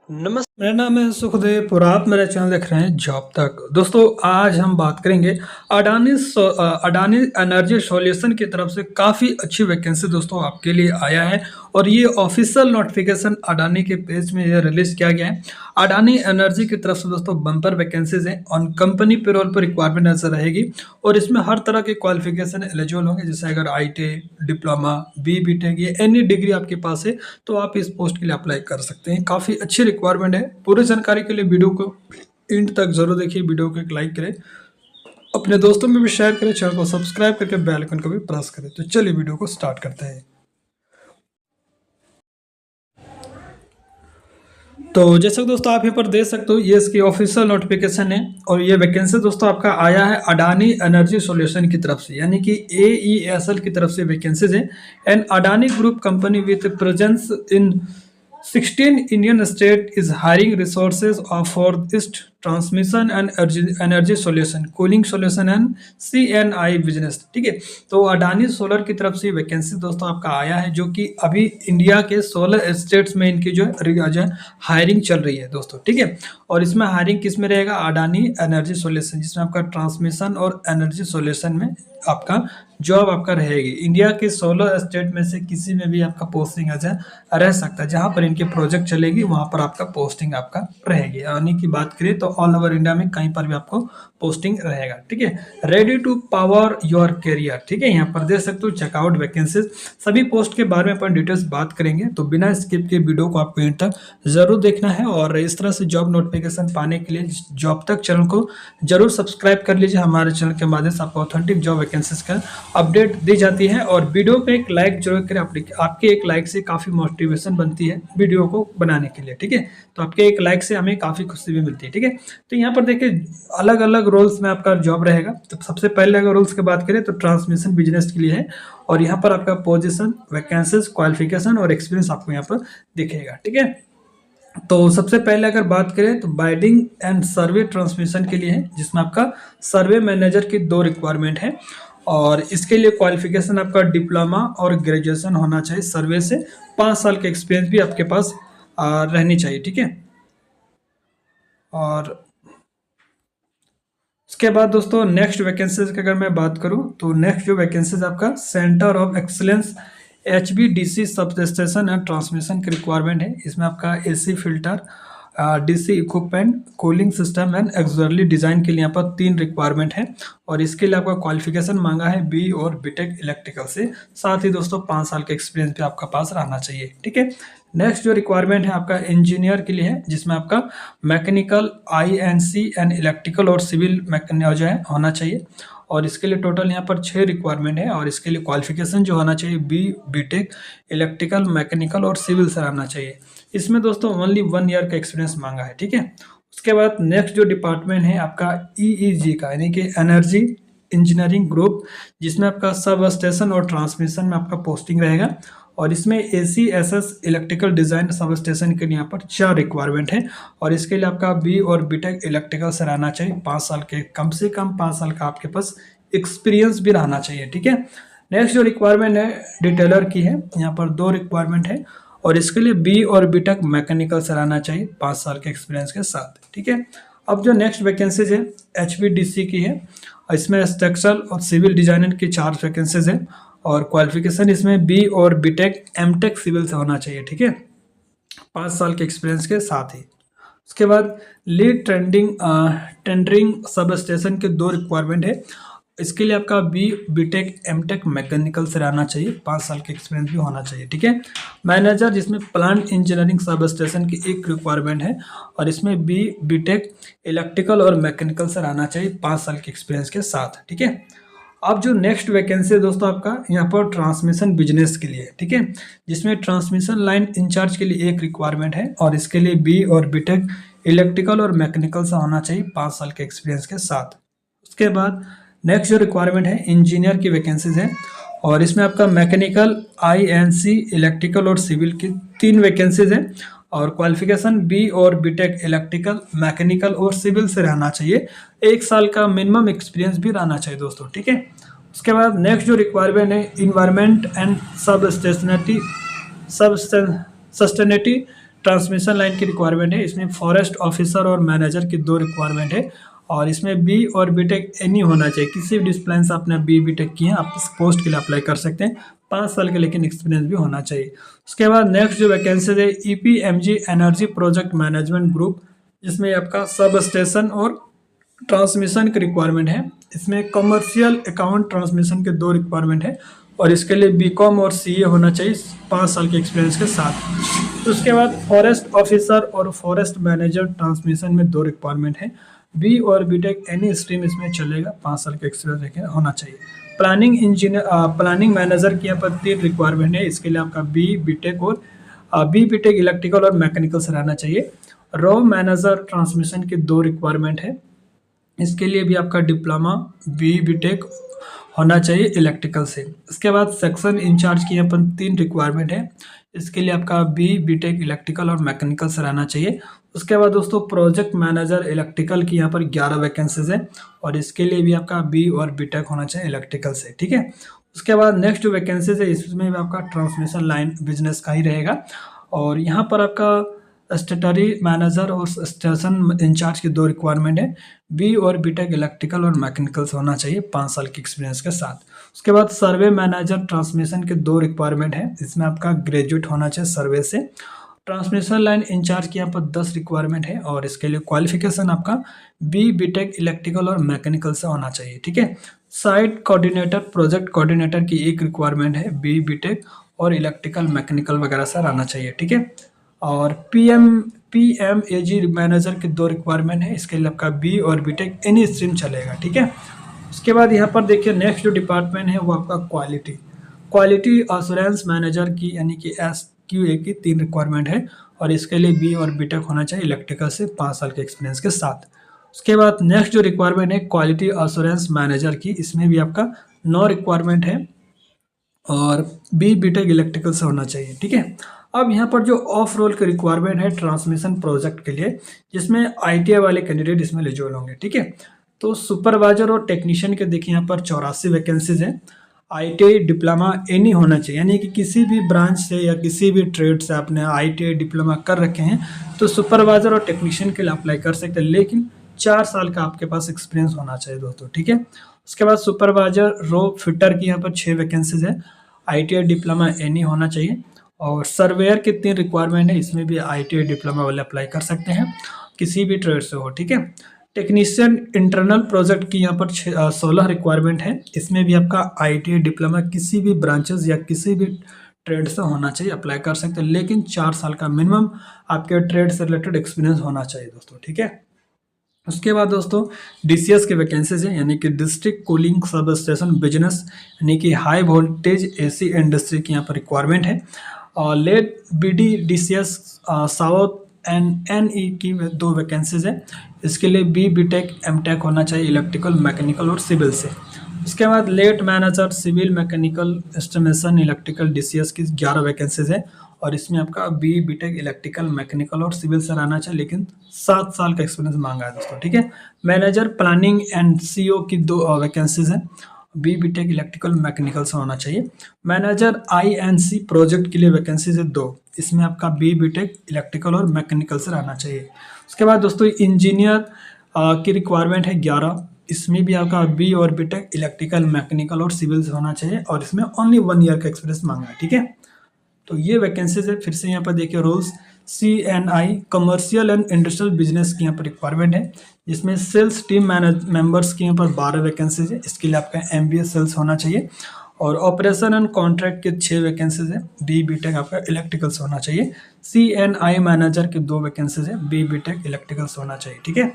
नमस्ते, मेरा नाम है सुखदेव और आप मेरा चैनल देख रहे हैं जॉब तक। दोस्तों, आज हम बात करेंगे अडानी एनर्जी सॉल्यूशन की तरफ से काफ़ी अच्छी वैकेंसी दोस्तों आपके लिए आया है। और ये ऑफिशियल नोटिफिकेशन अडानी के पेज में ये रिलीज किया गया है। अडानी एनर्जी की तरफ से दोस्तों बम्पर वैकेंसीज हैं, ऑन कंपनी पेरोल पर रिक्वायरमेंट ऐसा रहेगी। और इसमें हर तरह के क्वालिफिकेशन एलिजिबल होंगे, जैसे अगर ITI, डिप्लोमा, BTech ये एनी डिग्री आपके पास है तो आप इस पोस्ट के लिए अप्लाई कर सकते हैं। काफ़ी अच्छी रिक्वायरमेंट है। पूरी जानकारी के लिए वीडियो को एंड तक जरूर देखिए, वीडियो को एक लाइक करें, अपने दोस्तों में भी शेयर करें, चैनल को सब्सक्राइब करके बेल आइकन को भी प्रेस करें। तो चलिए वीडियो को स्टार्ट करते हैं। तो जैसे कि दोस्तों आप यहाँ पर देख सकते हो, ये इसकी ऑफिशियल नोटिफिकेशन है। और ये वैकेंसी दोस्तों आपका आया है अडानी एनर्जी सॉल्यूशन की तरफ से, यानी कि AESL की तरफ से वैकेंसीज है। And Adani group company with presence in 16 Indian state is hiring resources for its transmission and energy solution, cooling solution and CNI business। ठीक है, तो अडानी सोलर की तरफ से वैकेंसी दोस्तों आपका आया है, जो कि अभी इंडिया के 16 स्टेट्स में इनकी जो है हायरिंग चल रही है दोस्तों। ठीक है, और इसमें हायरिंग किस में रहेगा? अडानी एनर्जी सॉल्यूशन, जिसमें आपका ट्रांसमिशन और एनर्जी सॉल्यूशन में आपका जॉब आपका रहेगी। इंडिया के 16 स्टेट में से किसी में भी आपका पोस्टिंग रह सकता है। जहां पर इनकी प्रोजेक्ट चलेगी वहां पर आपका पोस्टिंग आपका रहेगी। यानी की बात करें तो ऑल ओवर इंडिया में कहीं पर भी आपको पोस्टिंग रहेगा। ठीक है, ready to power your career. ठीक है, यहाँ पर देख सकते हो चेकआउट वैकेंसीज, सभी पोस्ट के बारे में अपन डिटेल्स बात करेंगे। तो बिना स्किप के वीडियो को आपको एंड तक जरूर देखना है। और इस तरह से जॉब नोटिफिकेशन पाने के लिए जॉब तक चैनल को जरूर सब्सक्राइब कर लीजिए। हमारे चैनल के माध्यम से आपको ऑथेंटिक जॉब वैकेंसीज का अपडेट दी जाती है। और वीडियो पे एक लाइक जरूर करें, आपके एक लाइक से काफ़ी मोटिवेशन बनती है वीडियो को बनाने के लिए। ठीक है, तो आपके एक लाइक से हमें काफ़ी खुशी भी मिलती है। ठीक है, तो यहाँ पर देखिए अलग अलग रोल्स में आपका जॉब रहेगा। तो सबसे पहले अगर रोल्स की बात करें तो ट्रांसमिशन बिजनेस के लिए है। और यहाँ पर आपका पोजीशन, वैकेंसीज, क्वालिफिकेशन और एक्सपीरियंस आपको यहाँ पर दिखेगा। ठीक है, तो सबसे पहले अगर बात करें तो बाइडिंग एंड सर्वे ट्रांसमिशन के लिए है, जिसमें आपका सर्वे मैनेजर की 2 रिक्वायरमेंट है। और इसके लिए क्वालिफिकेशन आपका डिप्लोमा और ग्रेजुएशन होना चाहिए। सर्वे से 5 साल के एक्सपीरियंस भी आपके पास रहनी चाहिए। ठीक है, और उसके बाद दोस्तों नेक्स्ट वैकेंसीज की अगर मैं बात करूं तो नेक्स्ट जो वैकेंसीज आपका centre of excellence HVDC sub station and transmission की रिक्वायरमेंट है। इसमें आपका AC filter, DC equipment, cooling system and auxiliary design के लिए यहाँ पर 3 रिक्वायरमेंट है। और इसके लिए आपका क्वालिफिकेशन मांगा है B और BTech इलेक्ट्रिकल से। साथ ही दोस्तों 5 साल का एक्सपीरियंस भी आपका पास रहना चाहिए। ठीक है, नेक्स्ट जो रिक्वायरमेंट है आपका इंजीनियर के लिए है, जिसमें आपका मैकेनिकल, INC एंड इलेक्ट्रिकल और सिविल जो है होना चाहिए। और इसके लिए टोटल यहाँ पर 6 रिक्वायरमेंट है। और इसके लिए क्वालिफिकेशन जो होना चाहिए BTech इलेक्ट्रिकल, मैकेनिकल और सिविल से रहना चाहिए। इसमें दोस्तों ओनली 1 ईयर का एक्सपीरियंस मांगा है। ठीक है, उसके बाद नेक्स्ट जो डिपार्टमेंट है आपका EEG का, यानी कि एनर्जी इंजीनियरिंग ग्रुप, जिसमें आपका सब स्टेशन और ट्रांसमिशन में आपका पोस्टिंग रहेगा। और इसमें ACSS electrical design sub station के लिए यहाँ पर 4 रिक्वायरमेंट है। और इसके लिए आपका B और BTech इलेक्ट्रिकल से रहना चाहिए। 5 साल के, कम से कम 5 साल का आपके पास एक्सपीरियंस भी रहना चाहिए। ठीक है, नेक्स्ट जो रिक्वायरमेंट है डिटेलर की है, यहाँ पर 2 रिक्वायरमेंट है। और इसके लिए B और BTech मैकेनिकल से रहना चाहिए 5 साल के एक्सपीरियंस के साथ। ठीक है, अब जो नेक्स्ट वैकेंसीज है HVDC की है। इसमें स्ट्रक्चरल और सिविल डिजाइनर की 4 वैकेंसीज है। और क्वालिफिकेशन इसमें B और BTech MTech सिविल से होना चाहिए। ठीक है, 5 साल के एक्सपीरियंस के साथ ही। उसके बाद लीड टेंडरिंग सब स्टेशन के 2 रिक्वायरमेंट है। इसके लिए आपका BTech MTech मैकेनिकल से रहना चाहिए, 5 साल के एक्सपीरियंस भी होना चाहिए। ठीक है, मैनेजर, जिसमें प्लांट इंजीनियरिंग सब स्टेशन की 1 रिक्वायरमेंट है। और इसमें BTech इलेक्ट्रिकल और मैकेनिकल से रहना चाहिए 5 साल के एक्सपीरियंस के साथ। ठीक है, अब जो नेक्स्ट वैकेंसी है दोस्तों आपका यहाँ पर ट्रांसमिशन बिजनेस के लिए। ठीक है, जिसमें ट्रांसमिशन लाइन इंचार्ज के लिए 1 रिक्वायरमेंट है। और इसके लिए B और BTech इलेक्ट्रिकल और मैकेनिकल से होना चाहिए 5 साल के एक्सपीरियंस के साथ। उसके बाद नेक्स्ट जो रिक्वायरमेंट है इंजीनियर की वैकेंसीज है। और इसमें आपका मैकेनिकल, INC इलेक्ट्रिकल और सिविल की 3 वैकेंसीज है। और क्वालिफिकेशन B और BTech इलेक्ट्रिकल, मैकेनिकल और सिविल से रहना चाहिए। 1 साल का मिनिमम एक्सपीरियंस भी रहना चाहिए दोस्तों। ठीक है, उसके बाद नेक्स्ट जो रिक्वायरमेंट है environment and sustainability transmission line की रिक्वायरमेंट है। इसमें फॉरेस्ट ऑफिसर और मैनेजर की 2 रिक्वायरमेंट है और इसमें बी और बीटेक एनी होना चाहिए। किसी भी डिसिप्लिन से आपने बी बीटेक किए हैं, आप इस पोस्ट के लिए अप्लाई कर सकते हैं। 5 साल के लेकिन एक्सपीरियंस भी होना चाहिए। उसके बाद नेक्स्ट जो वैकेंसीज है ईपीएमजी एनर्जी प्रोजेक्ट मैनेजमेंट ग्रुप, जिसमें आपका सब स्टेशन और ट्रांसमिशन की रिक्वायरमेंट है। इसमें कमर्शियल अकाउंट ट्रांसमिशन के 2 रिक्वायरमेंट है और इसके लिए बीकॉम और सीए होना चाहिए 5 साल के एक्सपीरियंस के साथ। उसके बाद फॉरेस्ट ऑफिसर और फॉरेस्ट मैनेजर ट्रांसमिशन में 2 रिक्वायरमेंट है। बी और बीटेक एनी स्ट्रीम इसमें चलेगा, 5 साल का एक्सपीरियंस होना चाहिए। प्लानिंग इंजीनियर प्लानिंग मैनेजर की यहाँ पर 3 रिक्वायरमेंट है। इसके लिए आपका बी बीटेक और बी बीटेक इलेक्ट्रिकल और मैकेनिकल से रहना चाहिए। रॉ मैनेजर ट्रांसमिशन की 2 रिक्वायरमेंट है। इसके लिए भी आपका डिप्लोमा बी बीटेक होना चाहिए इलेक्ट्रिकल से। इसके बाद सेक्शन इंचार्ज की यहाँ पर 3 रिक्वायरमेंट है। इसके लिए आपका बी बीटेक इलेक्ट्रिकल और मैकेनिकल से रहना चाहिए। उसके बाद दोस्तों प्रोजेक्ट मैनेजर इलेक्ट्रिकल की यहाँ पर 11 वैकेंसीज है और इसके लिए भी आपका बी और बीटेक होना चाहिए इलेक्ट्रिकल से, ठीक है। उसके बाद नेक्स्ट जो वैकेंसीज है इसमें भी आपका ट्रांसमिशन लाइन बिजनेस का ही रहेगा और यहाँ पर आपका स्टेटरी मैनेजर और स्टेशन इंचार्ज की 2 रिक्वायरमेंट है। बी और बीटेक इलेक्ट्रिकल और मैकेनिकल से होना चाहिए 5 साल के एक्सपीरियंस के साथ। उसके बाद सर्वे मैनेजर ट्रांसमिशन के 2 रिक्वायरमेंट है। इसमें आपका ग्रेजुएट होना चाहिए सर्वे से। ट्रांसमिशन लाइन इंचार्ज की यहाँ पर 10 रिक्वायरमेंट है और इसके लिए क्वालिफिकेशन आपका बी बीटेक इलेक्ट्रिकल और मैकेनिकल से होना चाहिए, ठीक है। साइट कोऑर्डिनेटर प्रोजेक्ट कोऑर्डिनेटर की 1 रिक्वायरमेंट है। बी बीटेक और इलेक्ट्रिकल मैकेनिकल वगैरह से रहना चाहिए, ठीक है। और पीएमएजी मैनेजर की 2 रिक्वायरमेंट है। इसके लिए आपका बी और बीटेक एनी स्ट्रीम चलेगा, ठीक है। उसके बाद यहाँ पर देखिए नेक्स्ट जो डिपार्टमेंट है वो आपका क्वालिटी अश्योरेंस मैनेजर की यानी कि SQA की 3 रिक्वायरमेंट है और इसके लिए बी और बीटेक होना चाहिए इलेक्ट्रिकल से 5 साल के एक्सपीरियंस के साथ। उसके बाद नेक्स्ट जो रिक्वायरमेंट है क्वालिटी अश्योरेंस मैनेजर की, इसमें भी आपका 9 रिक्वायरमेंट है और बी बीटेक इलेक्ट्रिकल से होना चाहिए, ठीक है। अब यहाँ पर जो ऑफ रोल की रिक्वायरमेंट है ट्रांसमिशन प्रोजेक्ट के लिए, जिसमें ITI वाले कैंडिडेट इसमें एलिजिबल होंगे, ठीक है। तो सुपरवाइजर और टेक्नीशियन के देखिए यहाँ पर 84 वैकेंसीज हैं। ITI डिप्लोमा एनी होना चाहिए, यानी कि किसी भी ब्रांच से या किसी भी ट्रेड से आपने ITI डिप्लोमा कर रखे हैं तो सुपरवाइजर और टेक्नीशियन के लिए अप्लाई कर सकते हैं, लेकिन 4 साल का आपके पास एक्सपीरियंस होना चाहिए दोस्तों, ठीक है। उसके बाद सुपरवाइजर रो फिटर की यहाँ पर 6 वैकेंसीज है। ITI डिप्लोमा एनी होना चाहिए और सर्वेयर की 3 रिक्वायरमेंट है। इसमें भी ITI डिप्लोमा वाले अप्लाई कर सकते हैं, किसी भी ट्रेड से हो, ठीक है। टेक्नीशियन इंटरनल प्रोजेक्ट की यहाँ पर 16 रिक्वायरमेंट है। इसमें भी आपका ITI डिप्लोमा किसी भी ब्रांचेस या किसी भी ट्रेड से होना चाहिए, अप्लाई कर सकते हैं, लेकिन 4 साल का मिनिमम आपके ट्रेड से रिलेटेड एक्सपीरियंस होना चाहिए दोस्तों, ठीक है। उसके बाद दोस्तों DCS की वैकेंसीज है, यानी कि district cooling sub station business, यानी कि हाई वोल्टेज AC इंडस्ट्री की यहाँ पर रिक्वायरमेंट है। और लेट BD DCS south and NE की 2 वैकेंसीज है। इसके लिए बी बीटेक MTech होना चाहिए इलेक्ट्रिकल मैकेनिकल और सिविल से। उसके बाद लेट manager civil mechanical estimation electrical DCS की 11 वैकेंसीज है और इसमें आपका बी बीटेक इलेक्ट्रिकल मैकेनिकल और सिविल से रहना चाहिए, लेकिन 7 साल का एक्सपीरियंस मांगा है दोस्तों, ठीक है। मैनेजर प्लानिंग एंड CO की 2 वैकेंसीज है। बी बीटेक इलेक्ट्रिकल मैकेनिकल से होना चाहिए। मैनेजर INC प्रोजेक्ट के लिए वैकेंसीज है 2। इसमें आपका बी बीटेक इलेक्ट्रिकल और मैकेनिकल से रहना चाहिए। उसके बाद दोस्तों इंजीनियर की रिक्वायरमेंट है 11। इसमें भी आपका बी और बीटेक इलेक्ट्रिकल मैकेनिकल और सिविल से होना चाहिए और इसमें ओनली 1 ईयर का एक्सपीरियंस मांगा है, ठीक है। तो ये वैकेंसीज है। फिर से यहाँ पर देखिए rules CNI commercial and industrial business की यहाँ पर रिक्वायरमेंट है, जिसमें सेल्स टीम मेंबर्स की यहाँ पर 12 वैकेंसीज है। इसके लिए आपका MBA सेल्स होना चाहिए और ऑपरेशन एंड कॉन्ट्रैक्ट के 6 वैकेंसीज है। बी बीटेक आपका इलेक्ट्रिकल से होना चाहिए। CNI मैनेजर के 2 वैकेंसीज है। बी बीटेक इलेक्ट्रिकल से होना चाहिए, ठीक है।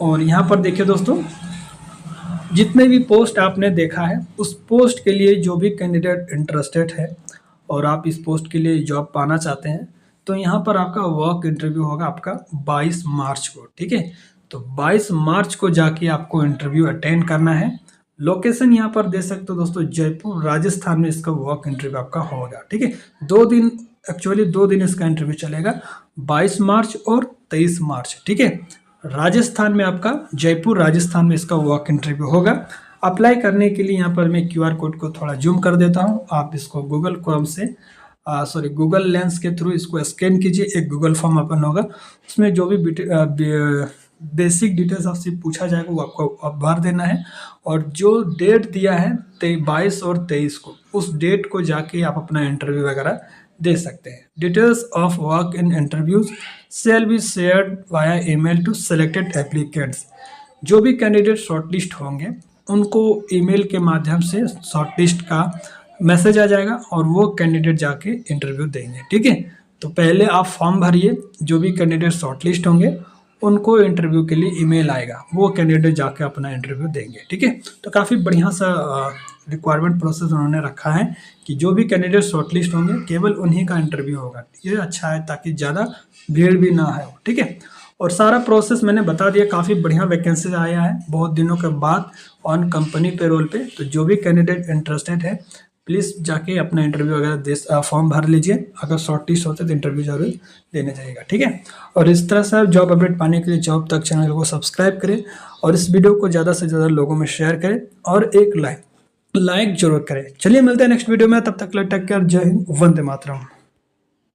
और यहाँ पर देखिए दोस्तों जितने भी पोस्ट आपने देखा है उस पोस्ट के लिए जो भी कैंडिडेट इंटरेस्टेड है और आप इस पोस्ट के लिए जॉब पाना चाहते हैं तो यहाँ पर आपका वर्क इंटरव्यू होगा आपका 22 मार्च को, ठीक है। तो 22 मार्च को जाके आपको इंटरव्यू अटेंड करना है। लोकेशन यहाँ पर दे सकते हो दोस्तों, जयपुर राजस्थान में इसका वर्क इंटरव्यू आपका होगा, ठीक है। 2 दिन एक्चुअली 2 दिन इसका इंटरव्यू चलेगा, 22 मार्च और 23 मार्च, ठीक है। राजस्थान में आपका जयपुर राजस्थान में इसका वर्क इंटरव्यू होगा। अप्लाई करने के लिए यहाँ पर मैं QR कोड को थोड़ा जूम कर देता हूँ, आप इसको गूगल क्रोम से सॉरी गूगल लेंस के थ्रू इसको स्कैन कीजिए, एक गूगल फॉर्म ओपन होगा, उसमें जो भी बेसिक डिटेल्स आपसे पूछा जाएगा वो आपको आप भर देना है, और जो डेट दिया है 22 और 23 को, उस डेट को जाके आप अपना इंटरव्यू वगैरह दे सकते हैं। Details of work in interviews shall be shared via email to selected applicants. जो भी कैंडिडेट शॉर्टलिस्ट होंगे उनको ईमेल के माध्यम से शॉर्टलिस्ट का मैसेज आ जाएगा और वो कैंडिडेट जाके इंटरव्यू देंगे। ठीक है, तो पहले आप फॉर्म भरिए, जो भी कैंडिडेट शॉर्टलिस्ट होंगे उनको इंटरव्यू के लिए ईमेल आएगा, वो कैंडिडेट जाके अपना इंटरव्यू देंगे। ठीक है, तो काफ़ी बढ़िया सा रिक्वायरमेंट प्रोसेस उन्होंने रखा है कि जो भी कैंडिडेट शॉर्टलिस्ट होंगे केवल उन्हीं का इंटरव्यू होगा। ये अच्छा है ताकि ज़्यादा भीड़ भी ना है। ठीक है, और सारा प्रोसेस मैंने बता दिया, काफ़ी बढ़िया वैकेंसीज आया है बहुत दिनों के बाद ऑन कंपनी पेरोल पे। तो जो भी कैंडिडेट इंटरेस्टेड है प्लीज़ जाके अपना इंटरव्यू वगैरह फॉर्म भर लीजिए, अगर शॉर्टलिस्ट होते तो इंटरव्यू जरूर देने जाइएगा। ठीक है, और इस तरह से आप जॉब अपडेट पाने के लिए जॉब तक चैनल को सब्सक्राइब करें और इस वीडियो को ज़्यादा से ज़्यादा लोगों में शेयर करें और एक लाइक जरूर करें। चलिए मिलते हैं नेक्स्ट वीडियो में, तब तक टेक केयर, जय हिंद, वंदे मातरम।